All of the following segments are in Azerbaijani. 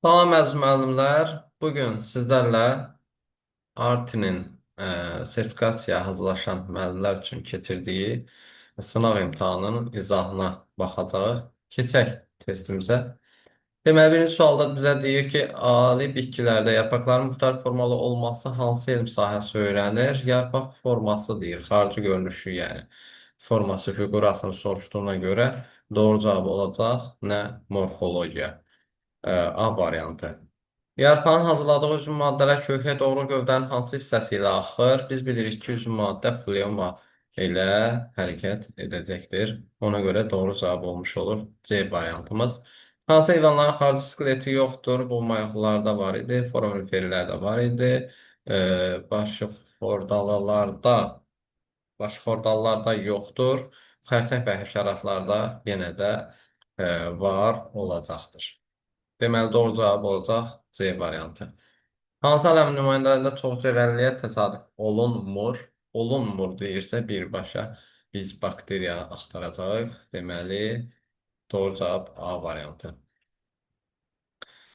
Salam əziz müəllimlər. Bugün sizlərlə Artinin sertifikasiyaya hazırlaşan müəllimlər üçün keçirdiyi sınaq imtahanının izahına baxacağıq. Keçək testimizə. Deməli, birinci sualda bizə deyir ki, ali bitkilərdə yarpaqların müxtəlif formalı olması hansı elm sahəsi öyrənir? Yarpaq forması deyir, xarici görünüşü, yəni forması, fiqurasını soruşduğuna görə doğru cavab olacaq nə morfologiya. A variantı. Yarpağın hazırladığı üzüm maddələr kökə doğru gövdənin hansı hissəsi ilə axır? Biz bilirik ki, üzüm maddə flema ilə hərəkət edəcəkdir. Ona görə doğru cavab olmuş olur C variantımız. Hansı heyvanların xarici skeleti yoxdur? Bu mayaqlarda var idi, foraminiferlərdə var idi. Başıxordallarda yoxdur. Xərçəng və həşəratlarda yenə də var olacaqdır. Deməli, doğru cavab olacaq C variantı. Hansı aləmin nümayəndələrində çoxcəvəlliyə təsadüf olunmur? Olunmur deyirsə birbaşa biz bakteriyanı axtaracağıq. Deməli, doğru cavab A variantı.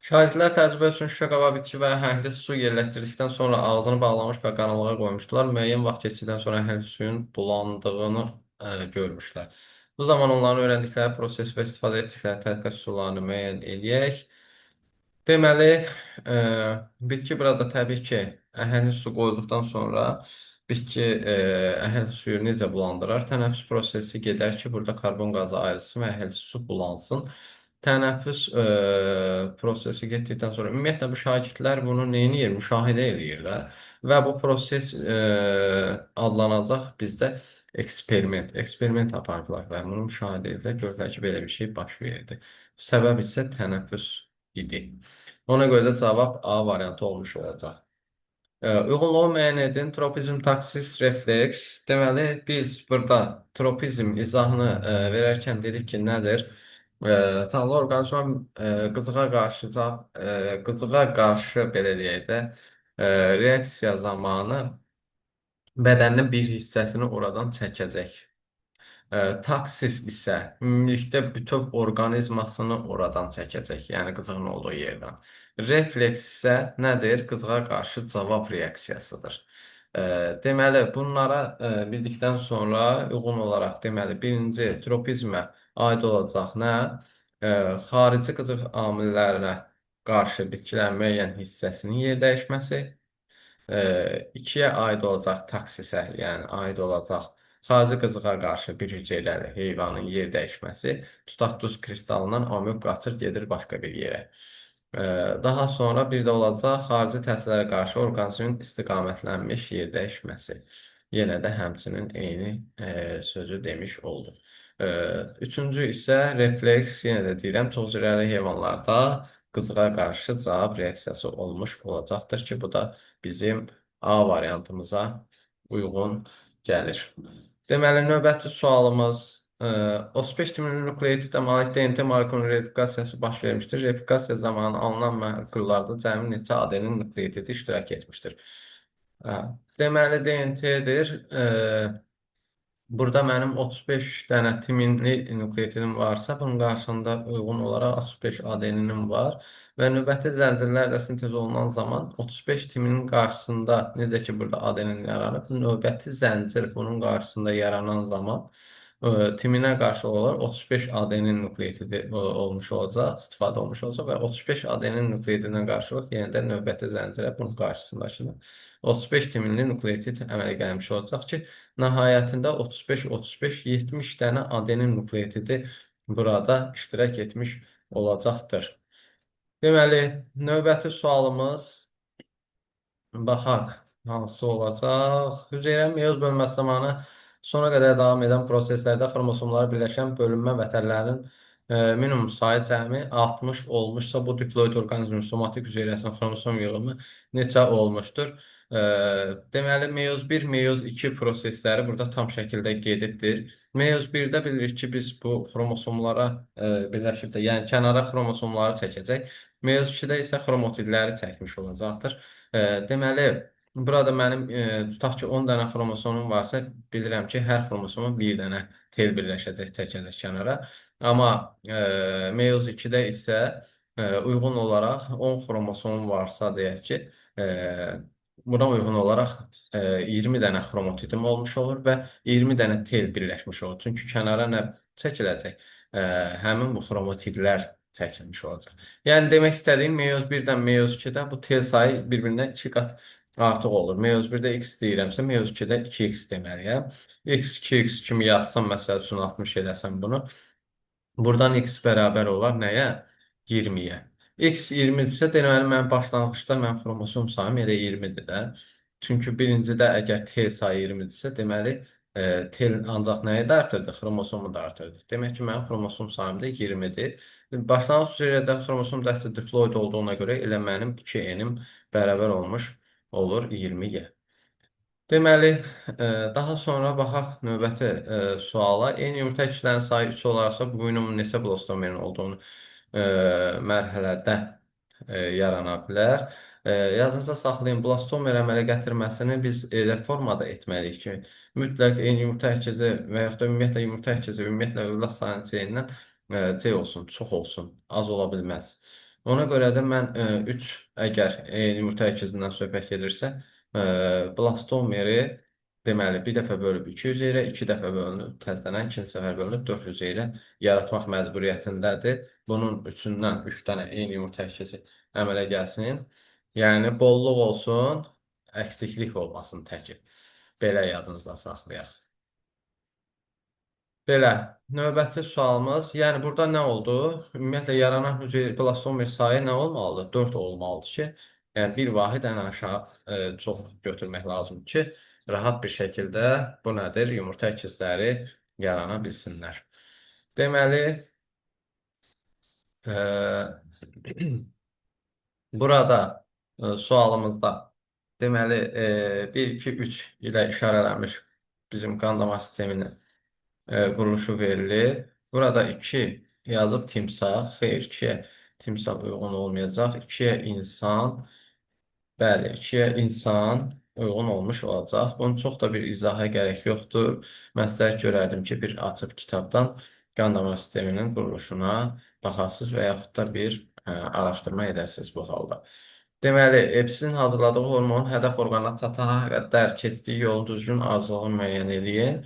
Şagirdlər təcrübə üçün şüşə qaba bitki və əhəngli su yerləşdirdikdən sonra ağzını bağlamış və qaranlığa qoymuşdular. Müəyyən vaxt keçdikdən sonra əhəng suyun bulandığını görmüşlər. Bu zaman onların öyrəndikləri proses və istifadə etdikləri tədqiqat üsullarını müəyyən eləyək. Deməli, e, bitki burada təbii ki, əhəngli su qoyduqdan sonra bitki əhəng suyu necə bulandırar? Tənəffüs prosesi gedər ki, burada karbon qazı ayrılsın və əhəng su bulansın. Tənəffüs prosesi getdikdən sonra ümumiyyətlə bu şagirdlər bunu neyniyir? Müşahidə eləyirlər və bu proses adlanacaq bizdə eksperiment. Eksperiment apardılar və bunu müşahidə edilər. Gördülər ki, belə bir şey baş verdi. Səbəb isə tənəffüs idi. Ona görə də cavab A variantı olmuş olacaq. Uyğunluğu müəyyən edin. Tropizm, taksis, refleks. Deməli, biz burada tropizm izahını verərkən dedik ki, nədir? Canlı orqanizma qızığa qarşı belə deyək də, reaksiya zamanı bədənin bir hissəsini oradan çəkəcək. Taksis isə ümumilikdə bütöv orqanizmasını oradan çəkəcək, yəni qızığın olduğu yerdən. Refleks isə nədir? Qızığa qarşı cavab reaksiyasıdır. Deməli, bunlara bildikdən sonra uyğun olaraq, deməli, birinci tropizmə aid olacaq nə? Xarici qızıq amillərinə qarşı bitkilərin müəyyən hissəsinin yer dəyişməsi. İkiyə aid olacaq taksisə, yəni aid olacaq xarici qızığa qarşı bir hüceyrəli heyvanın yer dəyişməsi, tutaq duz kristalından amyok qaçır, gedir başqa bir yerə. Daha sonra bir də olacaq xarici təsirlərə qarşı orqanizmin istiqamətlənmiş yer dəyişməsi. Yenə də həmçinin eyni sözü demiş olduq. Üçüncü isə refleks, yenə də deyirəm, çoxcürəli heyvanlarda qızığa qarşı cavab reaksiyası olmuş olacaqdır ki, bu da bizim A variantımıza uyğun gəlir. Deməli, növbəti sualımız 35 timli nukleotiddə malik DNT molekulunun replikasiyası baş vermişdir. Replikasiya zamanı alınan molekullarda cəmi neçə adenin nukleotidi iştirak etmişdir? Deməli, DNT-dir. Burada mənim 35 dənə timinli nukleotidim varsa, bunun qarşısında uyğun olaraq 35 adeninim var və növbəti zəncirlərlə sintez olunan zaman 35 timinin qarşısında, necə ki burada adenin yaranıb, növbəti zəncir bunun qarşısında yaranan zaman timinə qarşı olaraq 35 adenin nukleotidi olmuş olacaq, istifadə olmuş olacaq və 35 adenin nukleotidinə qarşılıq yenə də növbəti zəncirə bunun qarşısındakını 35 timinli nukleotid əmələ gəlmiş olacaq ki, nəhayətində 35-35 70 dənə adenin nukleotidi burada iştirak etmiş olacaqdır. Deməli, növbəti sualımız baxaq hansı olacaq? Hüceyrənin meyoz bölünməsi zamanı sona qədər davam edən proseslərdə xromosomlar birləşən bölünmə vətənlərinin minimum sayı cəmi 60 olmuşsa, bu diploid orqanizmin somatik hüceyrəsinin xromosom yığımı neçə olmuşdur? Deməli, meyoz 1, meyoz 2 prosesləri burada tam şəkildə gedibdir. Meyoz 1-də bilirik ki, biz bu xromosomlara birləşib də, yəni kənara xromosomları çəkəcək. Meyoz 2-də isə xromotidləri çəkmiş olacaqdır. Deməli, burada mənim tutaq ki, 10 dənə xromosomum varsa, bilirəm ki, hər xromosoma bir dənə tel birləşəcək, çəkəcək kənara. Amma meyoz 2-də isə uyğun olaraq 10 xromosom varsa deyək ki, e, buna uyğun olaraq 20 dənə xromatidim olmuş olur və 20 dənə tel birləşmiş olur. Çünki kənara nə çəkiləcək? Həmin bu xromatidlər çəkilmiş olacaq. Yəni demək istədiyim meyoz 1-dən meyoz 2-də bu tel sayı bir-birindən 2 qat artıq olur. Meyoz 1-də x deyirəmsə, meyoz 2-də 2x deməliyəm. X 2x kimi yazsam, məsəl üçün 60 eləsəm bunu. Buradan x bərabər olar nəyə? 20-yə. X 20-dirsə, deməli mən başlanğıcda mən xromosom sayım elə 20-dir də. Çünki birincidə əgər T sayı 20-dirsə, deməli T ancaq nəyi də artırdı? Xromosomu da artırdı. Demək ki, mənim xromosom sayım da 20-dir. Başlanğıc hüceyrədə xromosom dəsti diploid olduğuna görə elə mənim 2N-im bərabər olmuş olur 20-yə. Deməli, daha sonra baxaq növbəti suala. Eyni yumurta əkislərinin sayı 3 olarsa, bu minimum neçə blostomerin olduğunu mərhələdə yarana bilər. Yadınızda saxlayın, blastomer əmələ gətirməsini biz elə formada etməliyik ki, mütləq eyni yumurta əkizi və yaxud da ümumiyyətlə yumurta əkizi, ümumiyyətlə övlad sayının C-dən C olsun, çox olsun, az ola bilməz. Ona görə də mən 3 əgər eyni yumurta əkizindən söhbət gedirsə, blastomeri deməli bir dəfə bölüb 200 ilə, 2 dəfə bölünüb, təzədən ikinci səfər bölünüb 400 ilə yaratmaq məcburiyyətindədir. Bunun üçündən 3 dənə eyni yumurta əkizi əmələ gəlsin. Yəni bolluq olsun, əksiklik olmasın təki. Belə yadınızda saxlayaq. Belə, növbəti sualımız, yəni burada nə oldu? Ümumiyyətlə, yaranan hüceyrə blastomer sayı nə olmalıdır? 4 olmalıdır ki, yəni bir vahid ən aşağı çox götürmək lazımdır ki, rahat bir şəkildə bu nədir? Yumurta əkizləri yarana bilsinlər. Deməli, e, burada sualımızda deməli 1, 2, 3 ilə işarələnmiş bizim qan damar sisteminin quruluşu verilir. Burada 2 yazıb timsah. Xeyr, 2-yə timsah uyğun olmayacaq. 2-yə insan. Bəli, 2-yə insan uyğun olmuş olacaq. Bunun çox da bir izaha gərək yoxdur. Məsləhət görərdim ki, bir açıb kitabdan qan damar sisteminin quruluşuna baxasınız və yaxud da bir araşdırma edəsiniz bu halda. Deməli, epsin hazırladığı hormon hədəf orqana çatana qədər keçdiyi yolun düzgün arzulığını müəyyən edin.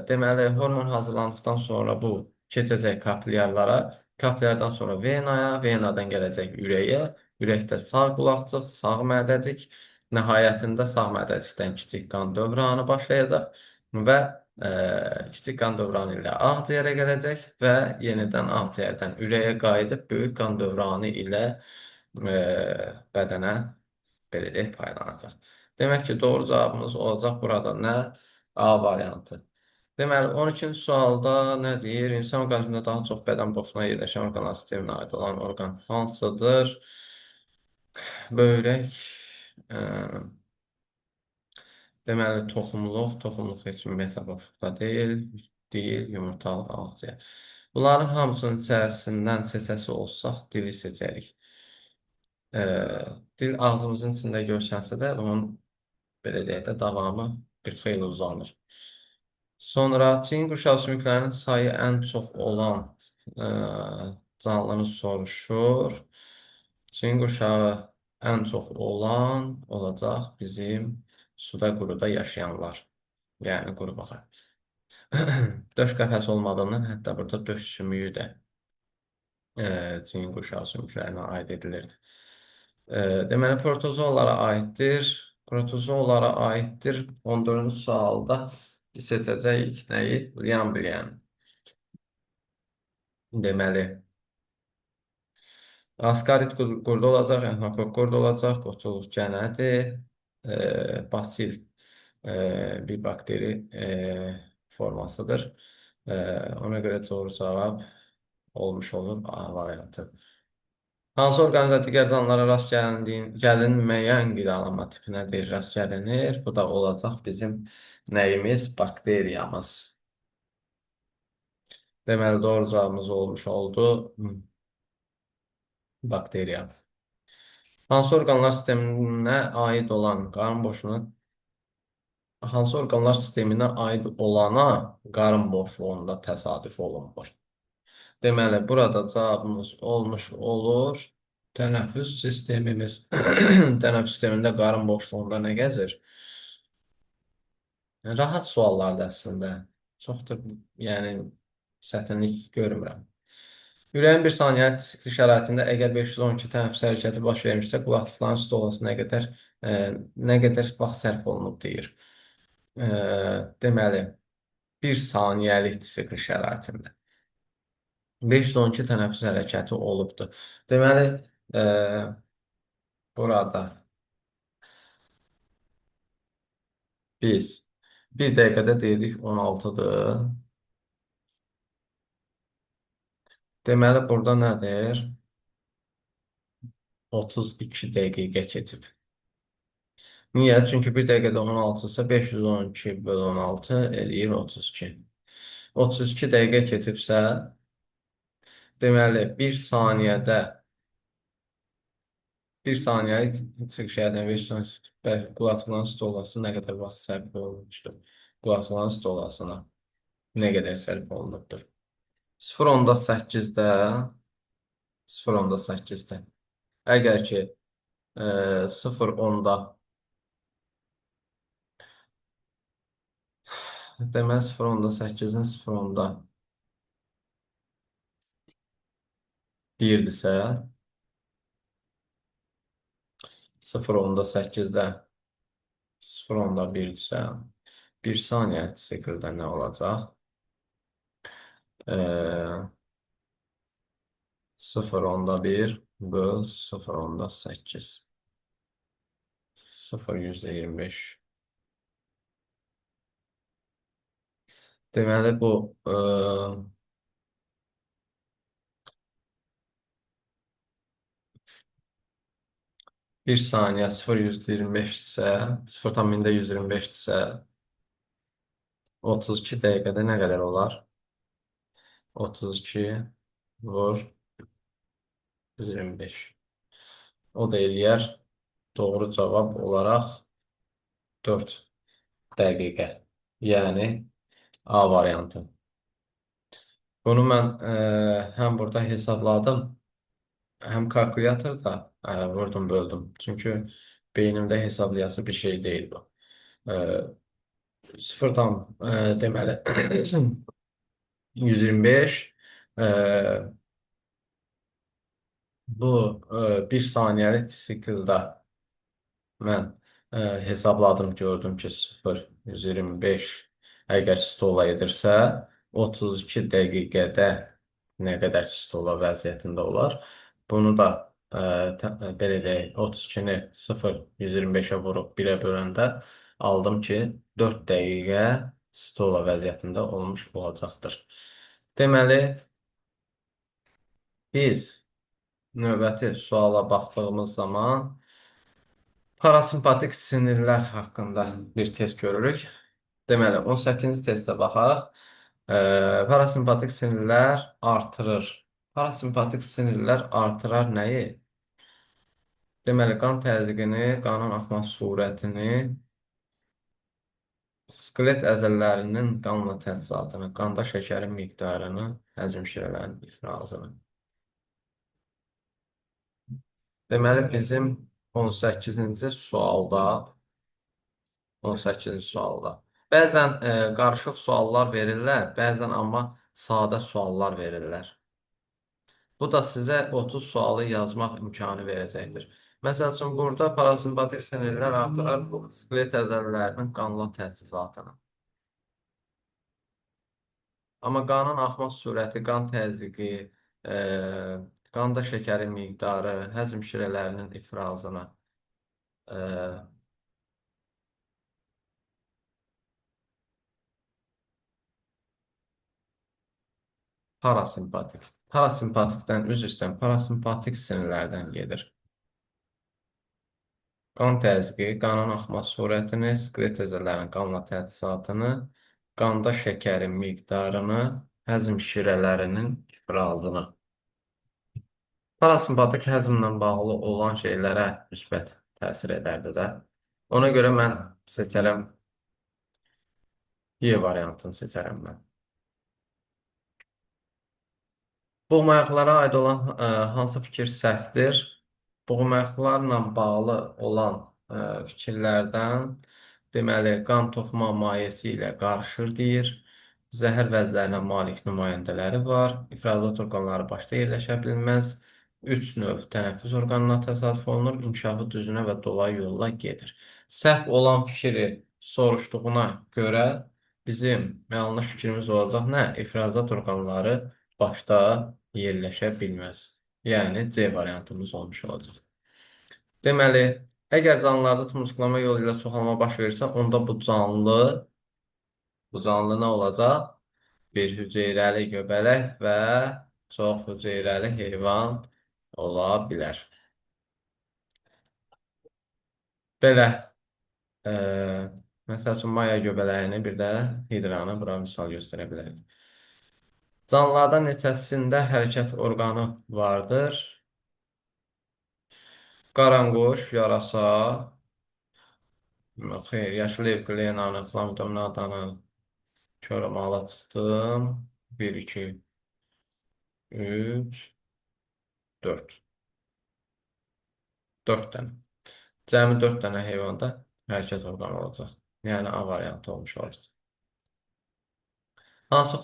Deməli, hormon hazırlandıqdan sonra bu keçəcək kapillyarlara, kapillyardan sonra venaya, venadan gələcək ürəyə, ürəkdə sağ qulaqcıq, sağ mədəcik, nəhayətində sağ mədəcikdən kiçik qan dövranı başlayacaq və kiçik qan dövranı ilə ağciyərə gələcək və yenidən ağciyərdən ürəyə qayıdıb böyük qan dövranı ilə bədənə belə deyək paylanacaq. Demək ki, doğru cavabımız olacaq burada nə? A variantı. Deməli, 12-ci sualda nə deyir? İnsan orqanizmində daha çox bədən boşluğuna yerləşən orqanlar sisteminə aid olan orqan hansıdır? Böyrək, deməli, toxumluq heç ümumiyyətlə boşluqda deyil, yumurtalıq, ağciyər. Bunların hamısının içərisindən seçəsi olsaq, dili seçərik. Dil ağzımızın içində görsənsə də, onun belə deyək də davamı bir xeyli uzanır. Sonra Çin quşağı sümüklərinin sayı ən çox olan canlıını soruşur. Çin quşağı ən çox olan olacaq bizim suda, quruda yaşayanlar. Yəni qurbağa. Döş qəfəs olmadığından hətta burada döş sümüyü də Çin quşağı sümüklərinə aid edilirdi. Deməli, protozoalara aiddir. Protozoalara aiddir. 14-cü sualda seçəcəyik nəyi? Liambriyan. Deməli, askarit qurdu olacaq, enokok qurdu olacaq, qoçuluq gənədir, basil bir bakteri formasıdır. Ona görə doğru cavab olmuş olur A variantı. Hansı orqanizmdə digər canlılara rast gəlinməyən qidalanma tipinə deyir, rast gəlinir. Bu da olacaq bizim nəyimiz? Bakteriyamız. Deməli, doğru cavabımız olmuş oldu. Bakteriya. Hansı orqanlar sisteminə aid olan qarın boşluğuna hansı orqanlar sisteminə aid olana qarın boşluğunda təsadüf olunmur? Deməli, burada cavabımız olmuş olur. Tənəffüs sistemimiz. Tənəffüs sistemində qarın boşluğunda nə gəzir? Rahat suallardır əslində. Çox da, yəni, çətinlik görmürəm. Ürəyin bir saniyə sikli şəraitində əgər 512 tənəffüs hərəkəti baş vermişsə, qulaqlıqların üstü olası nə qədər vaxt sərf olunub deyir. E, deməli, bir saniyəlik sikli şəraitində 512 tənəffüs hərəkəti olubdur. Deməli, e, burada biz bir dəqiqədə deyirik 16-dır. Deməli, burada nədir? 32 dəqiqə keçib. Niyə? Çünki bir dəqiqədə 16-sə 512 bölü 16 eləyir 32. 32 dəqiqə keçibsə, deməli, bir saniyəlik çıxışlardan 512 qulaqçıların stolası nə qədər vaxt sərf olunmuşdur? Qulaqçıların stolasına nə qədər sərf olunubdur? 0.8-də 0.8-də əgər ki 0.10-da deməli 0.8-in 0.10-da 1-dirsə 0.8-də 0.1-dirsə 1 saniyə sikldə nə olacaq? 0.1 böl 0.8 0,25. Deməli bu bir saniyə 0,125-dirsə 0,125-dirsə 32 dəqiqədə nə qədər olar? 32 vur 125. O da eləyər. Doğru cavab olaraq 4 dəqiqə. Yəni A variantı. Bunu mən həm burada hesabladım, həm kalkulyatorda vurdum, böldüm. Çünki beynimdə hesablayası bir şey deyil bu. E, sıfırdan deməli 125 e, bu bir saniyəlik sikldə mən hesabladım, gördüm ki 0,125 əgər stola edirsə 32 dəqiqədə nə qədər stola vəziyyətində olar. Bunu da belə deyək, 32-ni 0,125-ə vurub 1-ə böləndə aldım ki 4 dəqiqə stola vəziyyətində olmuş olacaqdır. Deməli, biz növbəti suala baxdığımız zaman parasimpatik sinirlər haqqında bir test görürük. Deməli, 18-ci testə baxaraq, parasimpatik sinirlər artırır. Parasimpatik sinirlər artırar nəyi? Deməli, qan təzyiqini, qanın axma sürətini, skelet əzələlərinin qanla təchizatını, qanda şəkərin miqdarını, həcm şirələrinin ifrazını. Deməli, bizim 18-ci sualda 18-ci sualda. Bəzən qarışıq suallar verirlər, bəzən amma sadə suallar verirlər. Bu da sizə 30 sualı yazmaq imkanı verəcəkdir. Məsəl üçün, burada parasimpatik sinirlər artırar skelet əzələlərinin qanla təchizatını. Amma qanın axma sürəti, qan təzyiqi, e, qanda şəkərin miqdarı, həzm şirələrinin ifrazını e, parasimpatik. Parasimpatikdən, üzr istəyirəm, parasimpatik sinirlərdən gedir. Qan təzyiqi, qanın axma sürətini, skelet əzələlərinin qanla təchizatını, qanda şəkərin miqdarını, həzm şirələrinin ifrazını. Parasimpatik həzmlə bağlı olan şeylərə müsbət təsir edərdi də. Ona görə mən seçərəm, Y variantını seçərəm mən. Boğmayaqlara aid olan hansı fikir səhvdir? Boğmayaqlarla bağlı olan fikirlərdən deməli, qan toxuma mayesi ilə qarışır deyir. Zəhər vəzlərinə malik nümayəndələri var. İfrazat orqanları başda yerləşə bilməz. Üç növ tənəffüs orqanına təsadüf olunur. İnkişafı düzünə və dolayı yolla gedir. Səhv olan fikri soruşduğuna görə bizim yanlış fikrimiz olacaq nə? İfrazat orqanları başda yerləşə bilməz. Yəni C variantımız olmuş olacaq. Deməli, əgər canlılarda tumurcuqlama yolu ilə çoxalma baş verirsə, onda bu canlı nə olacaq? Bir hüceyrəli göbələk və çox hüceyrəli heyvan ola bilər. Belə, e, məsəl üçün, maya göbələyini bir də hidranı bura misal göstərə bilərik. Canlılardan neçəsində hərəkət orqanı vardır? Qaranquş, yarasa, xeyr, yaşlı ev qlenanı, flamdonadanı, körəmala çıxdım. 1, 2, 3, 4. 4 dənə. Cəmi 4 dənə heyvanda hərəkət orqanı olacaq. Yəni A variantı olmuş olacaq. Hansı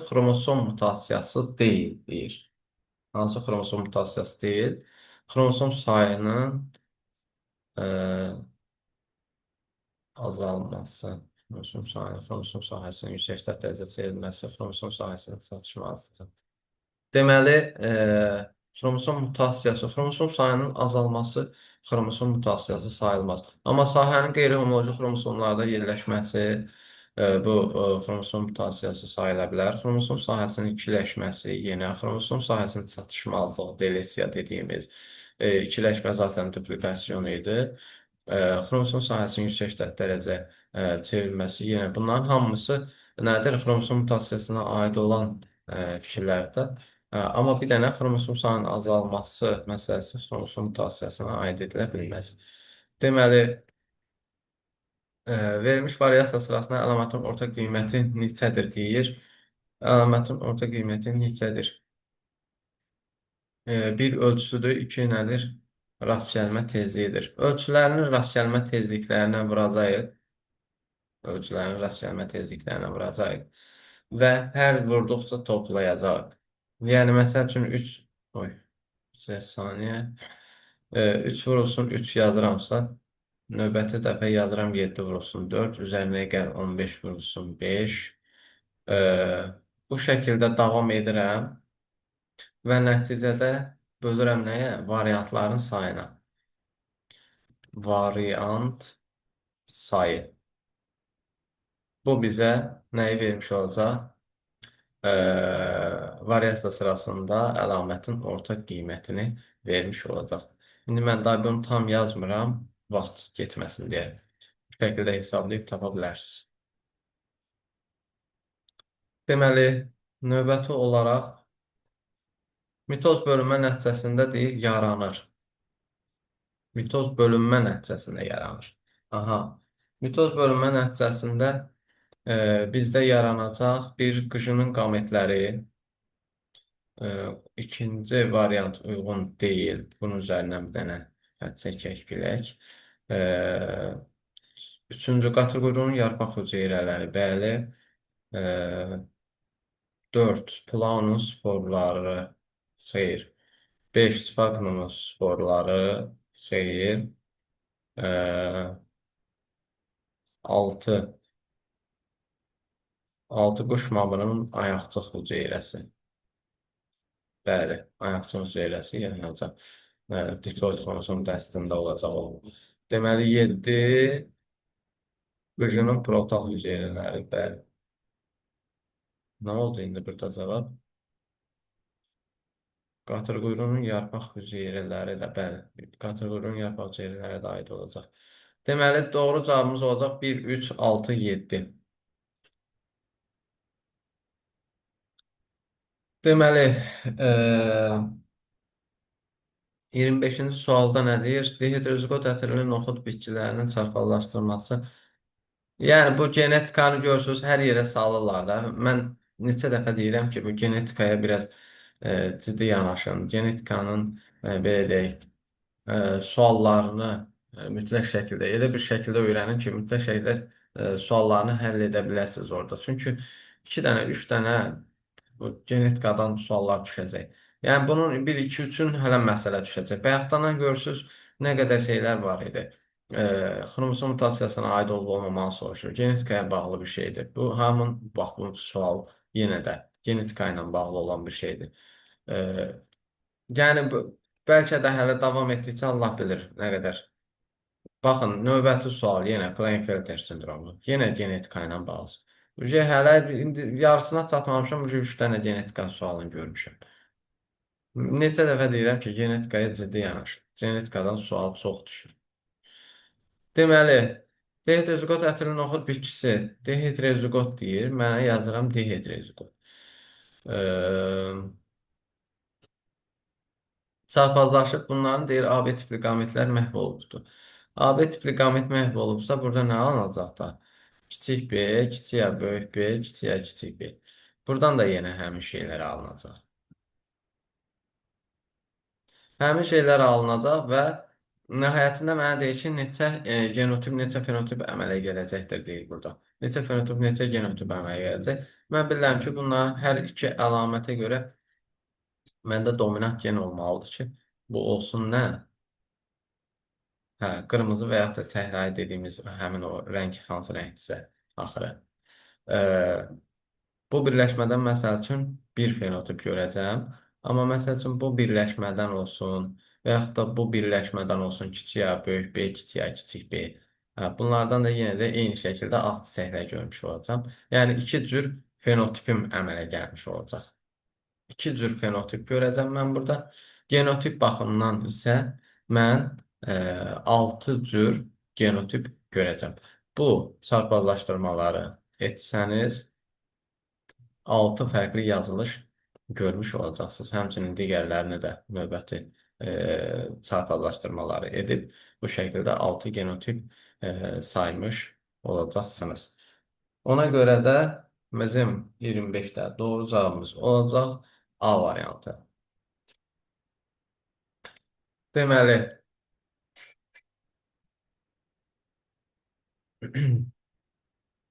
xromosom mutasiyası deyil, deyir. Hansı xromosom mutasiyası deyil? Xromosom sayının azalması, xromosom sahəsinin yüksək dərəcədə çevrilməsi, xromosom sahəsinin çatışmazlığı. Deməli, xromosom sayının azalması xromosom mutasiyası sayılmaz. Amma sahənin qeyri-homoloji xromosomlarda yerləşməsi bu xromosom mutasiyası sayıla bilər. Xromosom sahəsinin ikiləşməsi, yenə xromosom sahəsinin çatışmazlığı, delesiya dediyimiz ikiləşmə zaten duplikasyon idi. Xromosom sahəsinin yüksək dərəcə çevrilməsi, yenə bunların hamısı nədir? Xromosom mutasiyasına aid olan fikirlərdə. Amma bir dənə xromosom sayının azalması məsələsi xromosom mutasiyasına aid edilə bilməz. Deməli, verilmiş variasiya sırasında əlamətin orta qiyməti neçədir deyir. Əlamətin orta qiyməti neçədir? Bir ölçüsüdür, iki nədir? Rast gəlmə tezliyidir. Ölçülərinin rast gəlmə tezliklərinə vuracağıq. Ölçülərin rast gəlmə tezliklərinə vuracağıq. Və hər vurduqca toplayacaq. Yəni, məsəl üçün 3, oy, saniyə, 3 vurulsun 3 yazıramsa, növbəti dəfə yazıram 7 vurulsun 4, üzərinə gəl 15 vurulsun 5. E, Bu şəkildə davam edirəm və nəticədə bölürəm nəyə? Variantların sayına. Variant sayı. Bu bizə nəyi vermiş olacaq? Variasiya sırasında əlamətin orta qiymətini vermiş olacaq. İndi mən daha bunu tam yazmıram, vaxt getməsin deyə. Bu şəkildə hesablayıb tapa bilərsiniz. Deməli, növbəti olaraq mitoz bölünmə nəticəsində deyir, yaranır. Mitoz bölünmə nəticəsində yaranır. Aha, mitoz bölünmə nəticəsində bizdə yaranacaq bir qıcının qametləri ikinci variant uyğun deyil. Bunun üzərindən bir dənə xətt çəkək bilək. Üçüncü qatır quyruğunun yarpaq hüceyrələri, bəli. 4 plaunun sporları, xeyr. 5 sfagnumun sporları, xeyr. 6 quş mamırının ayaqcıq hüceyrəsi. Bəli, ayaqcıq hüceyrəsi yaranacaq. Diploid xromosom dəstində olacaq o. Deməli, 7 qıcının protal hüceyrələri, bəli. Nə oldu indi burada cavab? Qatır quyruğunun yarpaq hüceyrələri də, bəli. Qatır quyruğunun yarpaq hüceyrələri də aid olacaq. Deməli, doğru cavabımız olacaq 1, 3, 6, 7. Deməli, 25-ci sualda nə deyir? Dihidroziqot ətirli noxud bitkilərinin çarpazlaşdırılması. Yəni, bu genetikanı görürsünüz, hər yerə salırlar da. Mən neçə dəfə deyirəm ki, bu genetikaya biraz ciddi yanaşın. Genetikanın belə deyək, suallarını mütləq şəkildə elə bir şəkildə öyrənin ki, mütləq şəkildə suallarını həll edə biləsiniz orada. Çünki 2 dənə, 3 dənə bu genetikadan suallar düşəcək. Yəni bunun 1, 2, 3-ün hələ məsələ düşəcək. Bayaqdan görürsüz nə qədər şeylər var idi. Xromosom mutasiyasına aid olub olmamağı soruşur. Genetikaya bağlı bir şeydir. Bu hamın bax bu sual yenə də genetika ilə bağlı olan bir şeydir. E, Yəni bəlkə də hələ davam etdikcə Allah bilir nə qədər. Baxın, növbəti sual yenə Klinefelter sindromu. Yenə genetika ilə bağlı. Hələ indi yarısına çatmamışam, 3 dənə genetika sualını görmüşəm. Neçə dəfə deyirəm ki, genetikaya ciddi yanaşın. Genetikadan sual çox düşür. Deməli, dehidrozigot ətirli noxud bitkisi dehidrozigot deyir. Mənə yazıram dehidrozigot. Çarpazlaşıb bunların deyir AB tipli qametlər məhv olubdur. AB tipli qamət məhv olubsa burada nə alınacaq da? Kiçik B, kiçik A, böyük B, kiçik A, kiçik B. Buradan da yenə həmin şeylər alınacaq. Həmin şeylər alınacaq və nəhayətində mənə deyir ki, neçə genotip, neçə fenotip əmələ gələcəkdir deyir burada. Neçə fenotip, neçə genotip əmələ gələcək. Mən bilirəm ki, bunların hər iki əlamətə görə məndə dominant gen olmalıdır ki, bu olsun nə? Hə, qırmızı və yaxud da səhrai dediyimiz həmin o rəng hansı rəngdirsə axırı. E, Bu birləşmədən məsəl üçün bir fenotip görəcəm. Amma məsəl üçün bu birləşmədən olsun və yaxud da bu birləşmədən olsun kiçik A, böyük B, kiçik A, kiçik B. Hə, bunlardan da yenə də eyni şəkildə alt səhvə görmüş olacam. Yəni iki cür fenotipim əmələ gəlmiş olacaq. İki cür fenotip görəcəm mən burada. Genotip baxımından isə mən 6 cür genotip görəcəm. Bu çarpazlaşdırmaları etsəniz 6 fərqli yazılış görmüş olacaqsınız. Həmçinin digərlərini də növbəti çarpazlaşdırmaları edib bu şəkildə 6 genotip saymış olacaqsınız. Ona görə də bizim 25-də doğru cavabımız olacaq A variantı. Deməli,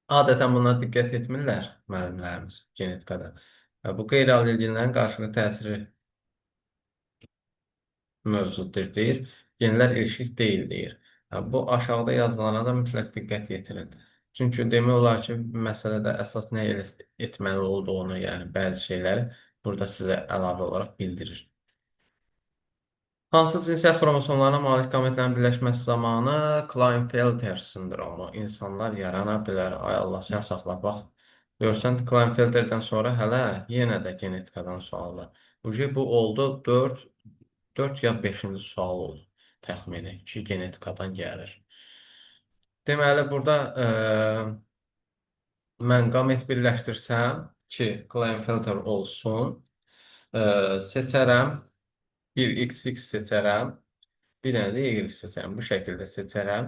adətən buna diqqət etmirlər müəllimlərimiz genetikada. Bu qeyri-allergenlərin qarşılıqlı təsiri mövcuddur deyir. Genlər ilişik deyil deyir. Bu aşağıda yazılanlara da mütləq diqqət yetirin. Çünki demək olar ki, məsələdə əsas nə etməli olduğunu, yəni bəzi şeyləri burada sizə əlavə olaraq bildirir. Hansı cinsiyyət xromosomlarına malik qametlərin birləşməsi zamanı Klinefelter sindromu insanlar yarana bilər. Ay Allah, sən saxla, bax. Görsən, Klinefelterdən sonra hələ yenə də genetikadan suallar. Bu oldu 4 ya 5-ci sual oldu təxmini ki, genetikadan gəlir. Deməli, burada mən qamet birləşdirsəm ki, Klinefelter olsun, seçərəm, bir XX seçərəm, bir dənə də Y seçərəm. Bu şəkildə seçərəm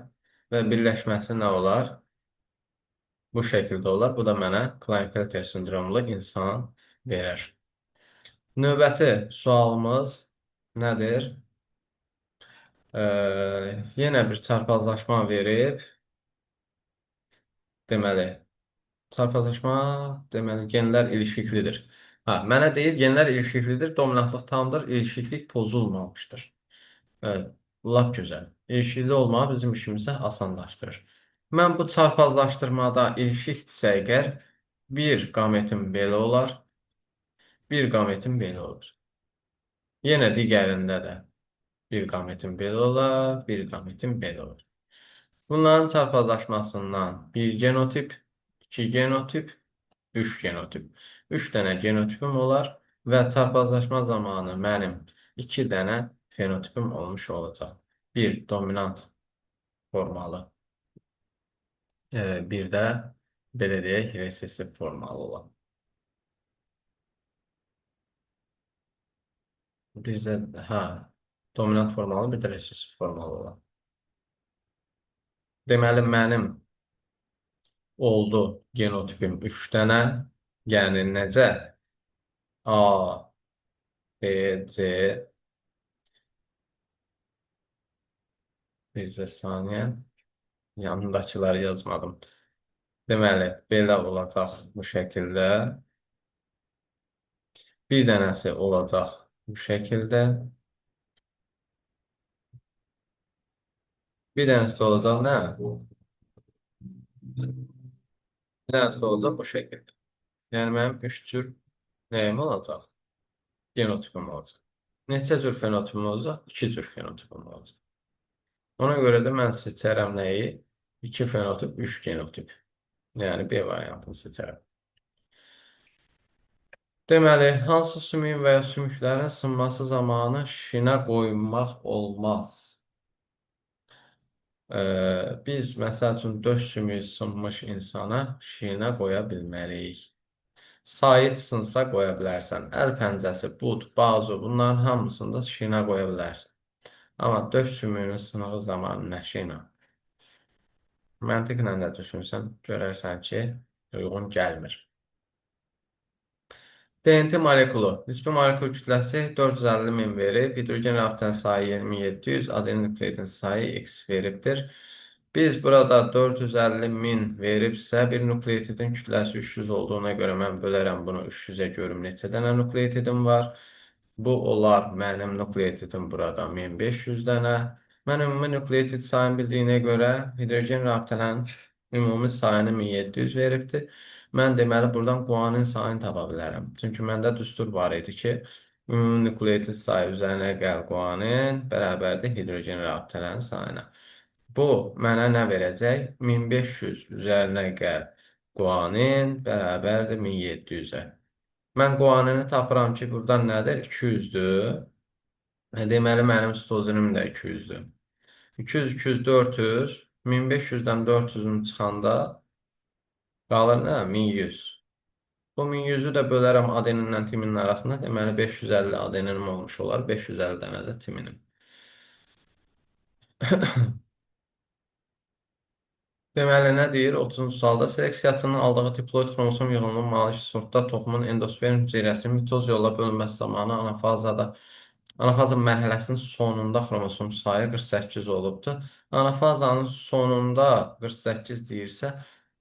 və birləşməsi nə olar? Bu şəkildə olar. Bu da mənə Klinefelter sindromlu insan verir. Növbəti sualımız nədir? Yenə bir çarpazlaşma verib. Deməli, çarpazlaşma, deməli, genlər ilişiklidir. Mənə deyir, genlər ilişiklidir, dominantlıq tamdır, ilişiklik pozulmamışdır. Evet, lap gözəl. İlişikli olmağı bizim işimizi asanlaşdırır. Mən bu çarpazlaşdırmada ilişikdirsə əgər, bir qametim belə olar, bir qametim belə olur. Yenə digərində də bir qametim belə olar, bir qametim belə olur. Bunların çarpazlaşmasından bir genotip, iki genotip, üç genotip. Üç dənə genotipim olar və çarpazlaşma zamanı mənim 2 dənə fenotipim olmuş olacaq. Bir dominant formalı, bir də belə deyək, resessiv formalı olan. Bizdə, dominant formalı, bir də resessiv formalı olan. Deməli, mənim oldu genotipim 3 dənə, Yəni necə? A, B, C, bircə saniyə. Yanındakıları yazmadım. Deməli, belə olacaq bu şəkildə. Bir dənəsi olacaq bu şəkildə. Bir dənəsi də olacaq nə? Bir dənəsi də olacaq bu şəkildə. Yəni mənim üç cür nəyim olacaq? Genotipim olacaq. Neçə cür fenotipim olacaq? İki cür fenotipim olacaq. Ona görə də mən seçərəm nəyi? İki fenotip, üç genotip. Yəni B variantını seçərəm. Deməli, hansı sümüyün və ya sümüklərin sınması zamanı şinə qoymaq olmaz? Biz, məsəl üçün, döş sümüyü sınmış insana şinə qoya bilmərik. Sayit sınsa qoya bilərsən. Əl pəncəsi, bud, bazu, bunların hamısında şinə qoya bilərsən. Amma döş sümüyünün sınığı zamanı nə şinə? Məntiqlə də düşünsən, görərsən ki, uyğun gəlmir. DNT molekulu. Nisbi molekul kütləsi 450 min verib. Hidrogen rabitənin sayı 2700, adenin nükleidin sayı x veribdir. Biz burada 450 min veribsə, bir nukleotidin kütləsi 300 olduğuna görə mən bölərəm bunu 300-ə görüm neçə dənə nukleotidim var. Bu olar mənim nukleotidim burada 1500 dənə. Mən ümumi nukleotid sayını bildiyinə görə hidrogen rabitənin ümumi sayını 1700 veribdir. Mən deməli buradan guanin sayını tapa bilərəm. Çünki məndə düstur var idi ki, ümumi nukleotit sayı üzərinə gəl guanin bərabərdir hidrogen rabitələrin sayına. Bu mənə nə verəcək? 1500 üzərinə gəl guanin bərabərdir 1700-ə. Mən guanini tapıram ki, buradan nədir? 200-dür. Deməli, mənim stozinim də 200-dür. 200, 200, 400. 1500-dən 400-ün çıxanda qalır nə? 1100. Bu 1100-ü də bölərəm adeninlə timinin arasında. Deməli, 550 adeninim olmuş olar. 550 dənə də timinim. Deməli, nə deyir? 30-cu sualda seleksiyaçının aldığı diploid xromosom yığınının malik sortda toxumun endosperm hüceyrəsi mitoz yolla bölünməsi zamanı anafaza mərhələsinin sonunda xromosom sayı 48 olubdur. Anafazanın sonunda 48 deyirsə,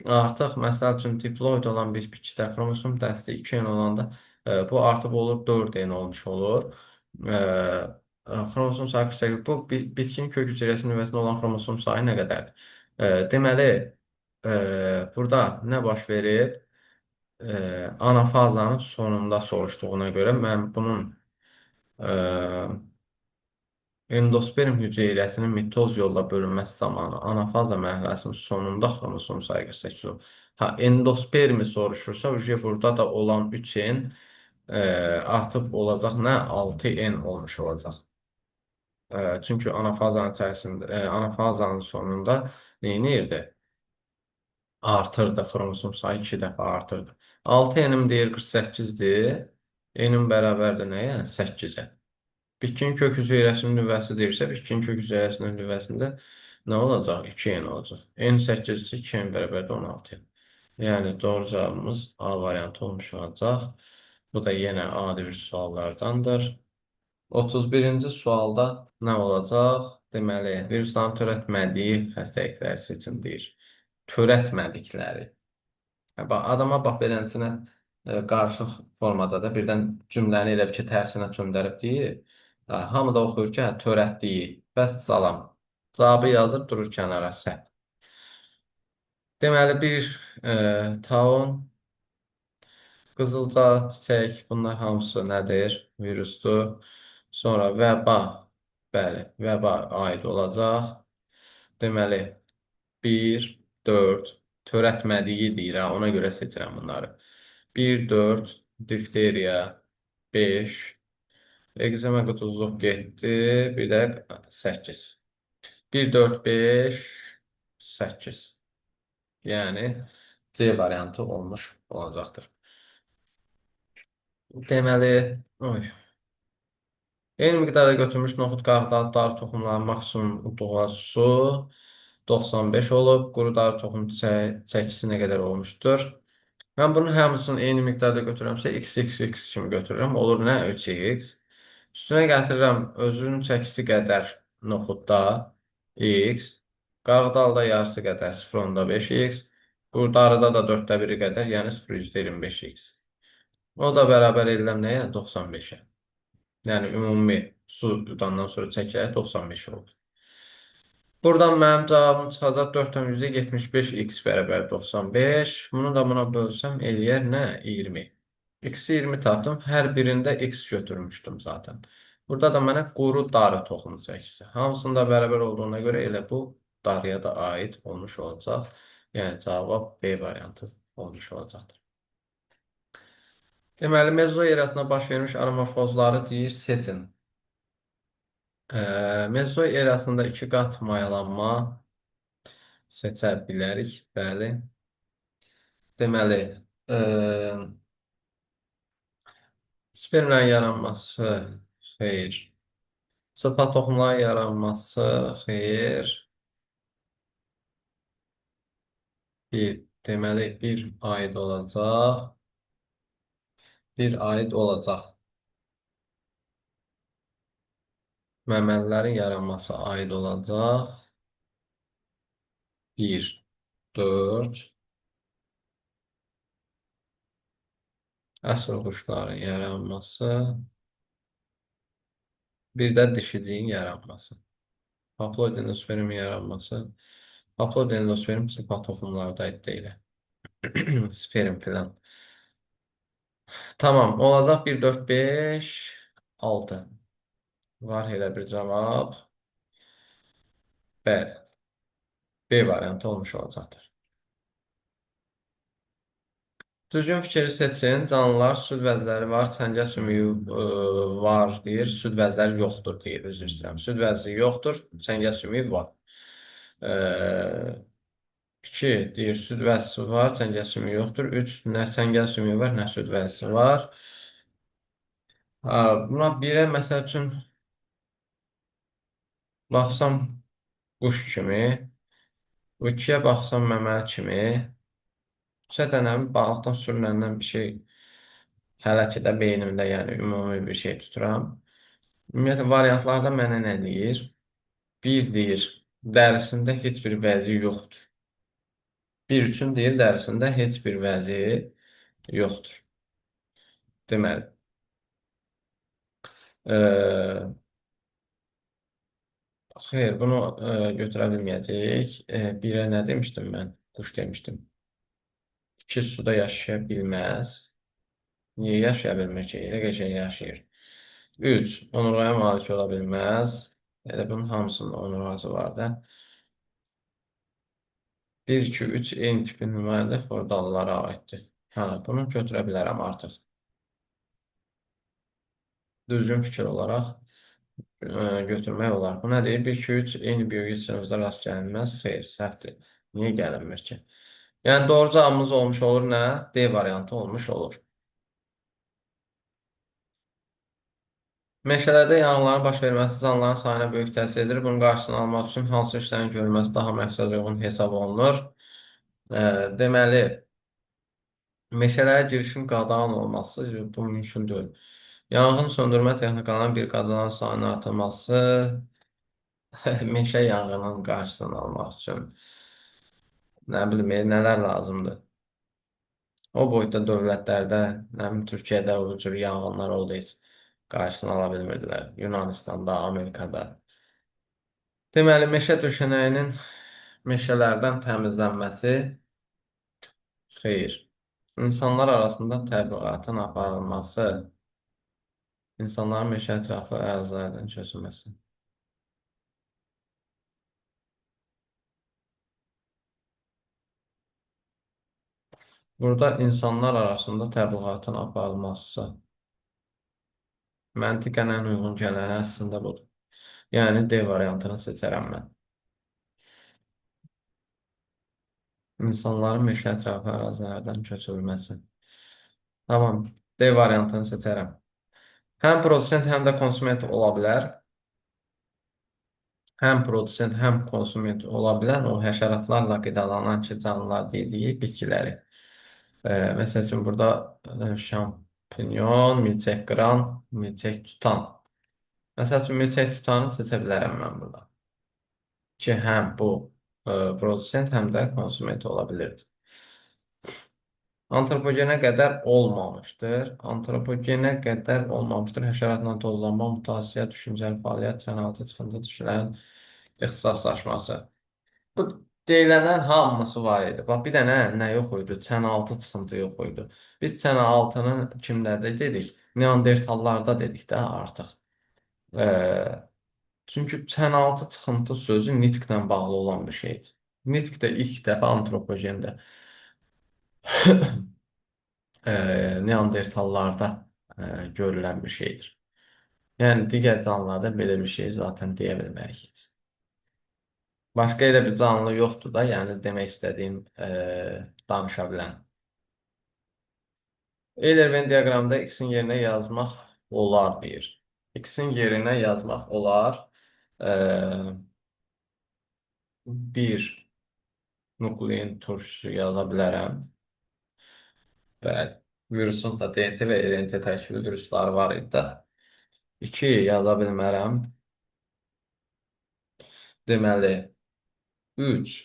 artıq məsəl üçün diploid olan bir bitkidə xromosom dəsti 2 n olanda bu artıq olur 4 n olmuş olur. Xromosom sayı 48. Bu bitkinin kök hüceyrəsinin nüvəsində olan xromosom sayı nə qədərdir? Deməli, burada nə baş verib? Anafazanın sonunda soruşduğuna görə mən bunun e, endosperm hüceyrəsinin mitoz yolla bölünməsi zamanı anafaza mərhələsinin sonunda xromosom sayı 48 olur. Endospermi soruşursa, burada da olan 3N artıq olacaq nə? 6N olmuş olacaq. Çünki anafazanın içərisində, anafazanın sonunda neyinirdi? Artırdı, xromosom sayı 2 dəfə artırdı. 6 enim deyir 48-dir. Enim bərabərdir nəyə? 8-ə. Bitkinin kök hüceyrəsinin nüvəsi deyirsə, bitkinin kök hüceyrəsinin nüvəsində nə olacaq? 2 en olacaq. En 8-ci 2 en bərabərdir 16. Yəni doğru cavabımız A variantı olmuş olacaq. Bu da yenə adi bir suallardandır. 31-ci sualda nə olacaq? Deməli, virusun törətmədiyi xəstəliklər seçin deyir. Törətmədikləri. Adama bax beləsinə qarışıq formada da birdən cümləni elə ki, tərsinə çöndərib deyir. Hamı da oxuyur ki, törətdiyi. Bəs salam. Cavabı yazıb durur kənara səhv. Deməli, bir taun, qızılca, çiçək, bunlar hamısı nədir? Virusdur. Sonra vəba, bəli, vəba aid olacaq. Deməli, 1, 4, törətmədiyi deyir, ona görə seçirəm bunları. 1, 4, difteriya, 5, ekzema qutuzluq getdi, bir də 8. 1, 4, 5, 8. Yəni, C variantı olmuş olacaqdır. Deməli, eyni miqdarda götürmüş noxud, qarğıdalı, darı toxumların maksimum udduğu su 95 olub. Quru darı toxum çəkisi nə qədər olmuşdur? Mən bunun hamısını eyni miqdarda götürürəmsə, x kimi götürürəm. Olur nə? 3x. Üstünə gətirirəm özünün çəkisi qədər noxudda x. Qarğıdalda yarısı qədər 0,5x. Burada arada da 4də biri qədər, yəni 0,25x. O da bərabər ediləm nəyə? 95-ə. Yəni ümumi su yudandan sonra çəkək 95 olur. Buradan mənim cavabım çıxacaq 4,75x bərabər 95. Bunu da buna bölsəm eləyər nə? 20. X-i 20 tapdım. Hər birində x götürmüşdüm zaten. Burada da mənə quru darı toxumu çəkisi. Hamısında bərabər olduğuna görə elə bu darıya da aid olmuş olacaq. Yəni cavab B variantı olmuş olacaqdır. Deməli, mezoerasına baş vermiş aramorfozları deyir, seçin. Mezoerasında iki qat mayalanma seçə bilərik. Bəli. Deməli, e, spermlərin yaranması xeyr. Çırpaq toxumların yaranması xeyr. Deməli, bir aid olacaq. Bir aid olacaq. Məməlilərin yaranması aid olacaq. 1, 4. Əsl quşların yaranması. Bir də dişiciyin yaranması. Haploid endospermin yaranması. Haploid endosperm çırpaq toxumlarda aid deyil. Sperm filan. Tamam. Olacaq 1, 4, 5, 6. Var elə bir cavab. Bəli. B variantı olmuş olacaqdır. Düzgün fikri seçin. Canlılar süd vəzləri var, çəngə sümüyü var deyir. Süd vəzləri yoxdur deyir. Üzr istəyirəm. Süd vəzi yoxdur, çəngə sümüyü var. 2 deyir, süd vəzisi var, çəngə sümüyü yoxdur. 3 nə çəngə sümüyü var, nə süd vəzisi var. Buna 1-ə məsəl üçün baxsam quş kimi, 2-yə baxsam məməli kimi, 3-ə dənəmi balıqdan sürünəndən bir şey hələ ki də beynimdə, yəni ümumi bir şey tuturam. Ümumiyyətlə, variantlarda mənə nə deyir? 1 deyir, dərisində heç bir vəzi yoxdur. 1 üçün deyir, dərisində heç bir vəzi yoxdur. Deməli, xeyr, bunu götürə bilməyəcəyik. 1-ə nə demişdim mən? Quş demişdim. 2 suda yaşaya bilməz. Niyə yaşaya bilmir ki? Elə qəşəng yaşayır. 3 onurğaya malik ola bilməz. Elə bunun hamısının onurğası var da. 1, 2, 3 eyni tipin nümayəndə xordallara aiddir. Hə, bunu götürə bilərəm artıq. Düzgün fikir olaraq götürmək olar. Bu nə deyir? 1, 2, 3 eyni bioloji sinifdə rast gəlinməz. Xeyr, səhvdir. Niyə gəlinmir ki? Yəni doğru cavabımız olmuş olur nə? D variantı olmuş olur. Meşələrdə yanğınların baş verməsi canlıların sayına böyük təsir edir. Bunun qarşısını almaq üçün hansı işlərin görülməsi daha məqsədəuyğun hesab olunur? Deməli, meşələrə girişin qadağan olması bu mümkün deyil. Yanğın söndürmə texnikalarının bir qadağan sayının artırması meşə yanğının qarşısını almaq üçün nə bilim, nələr lazımdır? O boyda dövlətlərdə, nə bilim, Türkiyədə o cür yanğınlar oldu, heç qarşısını ala bilmirdilər. Yunanistanda, Amerikada. Deməli, meşə döşənəyinin meşələrdən təmizlənməsi xeyr. İnsanlar arasında təbliğatın aparılması, insanların meşə ətrafı ərazilərdən köçülməsi. Burada insanlar arasında təbliğatın aparılması məntiqən ən uyğun gələni əslində budur. Yəni D variantını seçərəm mən. İnsanların meşə ətrafı ərazilərdən köçürülməsi. Tamam, D variantını seçərəm. Həm produsent, həm də konsument ola bilər. Həm produsent, həm konsument ola bilən o həşəratlarla qidalanan ki, canlılar dediyi bitkiləri. Məsəl üçün burada şampinyon, milçək qıran, milçək tutan. Məsəl üçün milçək tutanı seçə bilərəm mən burada. Ki, həm bu produsent, həm də konsument ola bilirdi. Antropogenə qədər olmamışdır. Antropogenə qədər olmamışdır. Həşəratla tozlanma, mutasiya, düşüncəli fəaliyyət, sənaltı çıxıntı, düşülən ixtisaslaşması. Bu deyilənlərin hamısı var idi. Bax, bir dənə nə yox idi? Çənəaltı çıxıntı yox idi. Biz çənəaltını kimlərdə dedik? Neandertallarda dedik də artıq. E, Çünki çənəaltı çıxıntı sözü nitqlə bağlı olan bir şeydir. Nitq də ilk dəfə antropogenda Neandertallarda görülən bir şeydir. Yəni digər canlılarda belə bir şey zaten deyə bilmərik heç. Başqa elə bir canlı yoxdur da, yəni demək istədiyim danışa bilən. Euler-Venn diaqramda x-in yerinə yazmaq olar deyir. X-in yerinə yazmaq olar. E, Bir nuklein turşusu yaza bilərəm. Bəli. Virusun da DNT və RNT tərkibli virusları var idi də. 2 yaza bilmərəm. Deməli, 3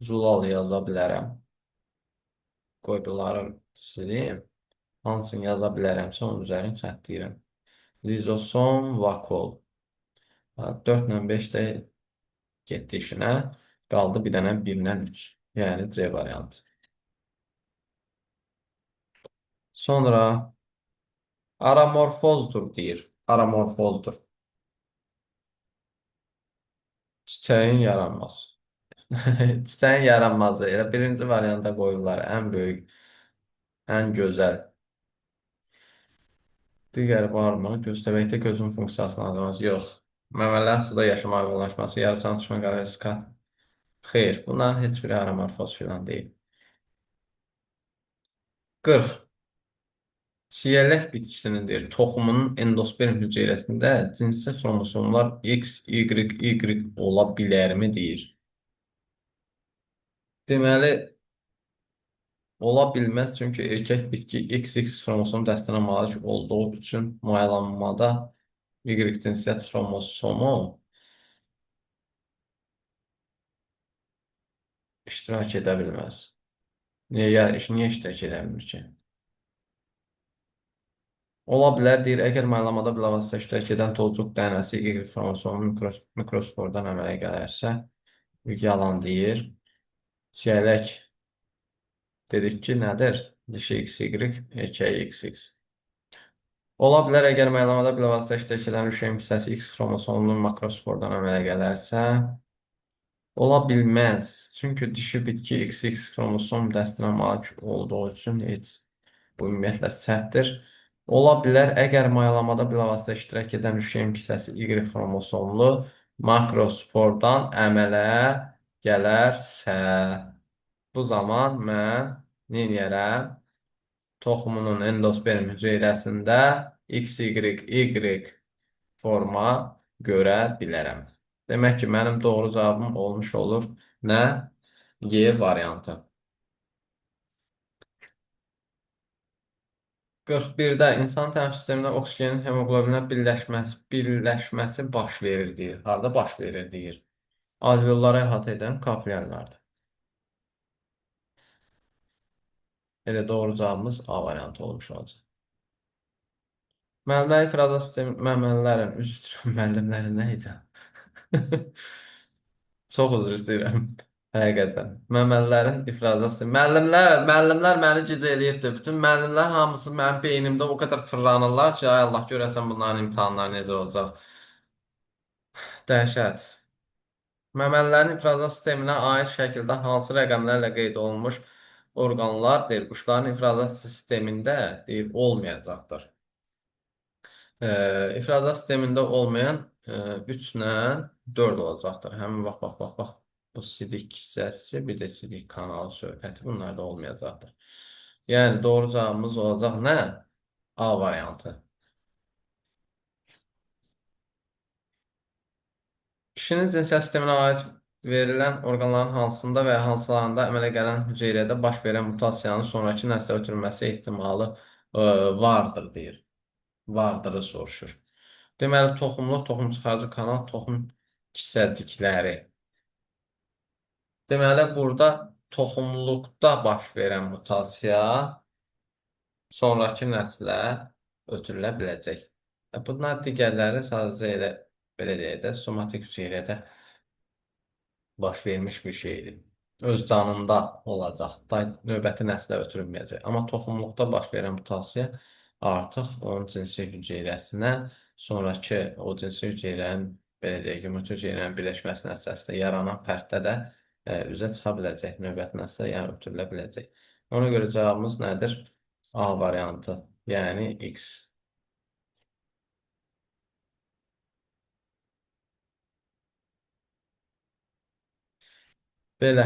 Zulal yaza bilərəm. Qoy bunları sileyim. Hansını yaza bilərəmsə onun üzərini çəkləyirəm. Lizosom, vakol. 4 ilə 5 də getdi işinə. Qaldı bir dənə 1 ilə 3. Yəni C variantı. Sonra aramorfozdur deyir. Aramorfozdur. Çiçəyin yaranmaz. Çiçəyin yaranmazı. Elə birinci varianta qoyurlar. Ən böyük, ən gözəl. Digər barmaq göstəbəkdə gözün funksiyasını azalmaz. Yox. Məmələr suda yaşama yollaşması, yarısan düşmə qalası. Xeyr, bunların heç biri aramorfoz filan deyil. 40. Çiyələk bitkisinin toxumunun endosperm hüceyrəsində cinsi xromosomlar X, Y, Y ola bilərmi deyir. Deməli, ola bilməz, çünki erkək bitki XX xromosom dəstinə malik olduğu üçün mayalanmada Y cinsiyyət xromosomu iştirak edə bilməz. Niyə iştirak edə bilmir ki? Ola bilər, deyir, əgər maylamada bilavasitə iştirak edən tolcuq dənəsi Y xromosomu mikrospordan əmələ gələrsə, yalan deyir. Çiyələk dedik ki, nədir? Dişi XY, erkəyi XX. Ola bilər, əgər maylamada bilavasitə iştirak edən üşüyün hissəsi X xromosomunun makrospordan əmələ gələrsə, ola bilməz. Çünki dişi bitki XX xromosom dəstinə malik olduğu üçün heç bu ümumiyyətlə səhvdir. Ola bilər, əgər mayalamada bilavasitə iştirak edən üşüyün hissəsi Y xromosomlu makrospordan əmələ gələrsə, bu zaman mən neyniyərəm? Toxumunun endosperm hüceyrəsində XY forma görə bilərəm. Demək ki, mənim doğru cavabım olmuş olur. Nə? Y variantı. 41-də insan tənəffüs sistemində oksigenin hemoqlobinlə birləşməsi baş verir deyir. Harada baş verir deyir. Alveolları əhatə edən kapillyarlarda. Elə doğru cavabımız A variantı olmuş olacaq. Müəllimlərin ifrazat sistemi, müəllimlərin, üzr istəyirəm, müəllimlərin nə idi? Çox üzr istəyirəm. Həqiqətən. Məməllərin ifrazat sistemi. Müəllimlər məni gecə eləyibdir. Bütün müəllimlər hamısı mənim beynimdə o qədər fırlanırlar ki, ay Allah görəsən bunların imtahanları necə olacaq. Dəhşət. Məməllərin ifrazat sisteminə aid şəkildə hansı rəqəmlərlə qeyd olunmuş orqanlar deyir, quşların ifrazat sistemində deyir, olmayacaqdır. İfrazat sistemində olmayan 3 ilə 4 olacaqdır. Həmin bax. Bu sidik hissəsi, bir də sidik kanalı söhbəti bunlarda olmayacaqdır. Yəni doğru cavabımız olacaq nə? A variantı. Kişinin cinsiyyət sisteminə aid Verilən orqanların hansında və ya hansılarında əmələ gələn hüceyrədə baş verən mutasiyanın sonrakı nəslə ötürülməsi ehtimalı vardır deyir. Vardırı soruşur. Deməli, toxumluq, toxum çıxarıcı kanal, toxum kisəcikləri. Deməli, burada toxumluqda baş verən mutasiya sonrakı nəslə ötürülə biləcək. Bunlar digərləri sadəcə elə belə deyək də, somatik hüceyrədə baş vermiş bir şeydir. Öz canında olacaq. Da növbəti nəslə ötürülməyəcək. Amma toxumluqda baş verən mutasiya artıq onun cinsi hüceyrəsinə, sonrakı o cinsi hüceyrənin, belə deyək, yumurta hüceyrənin birləşməsi nəticəsində yaranan fərddə də üzə çıxa biləcək. Növbəti nəslə yəni ötürülə biləcək. Ona görə cavabımız nədir? A variantı, yəni X. Belə.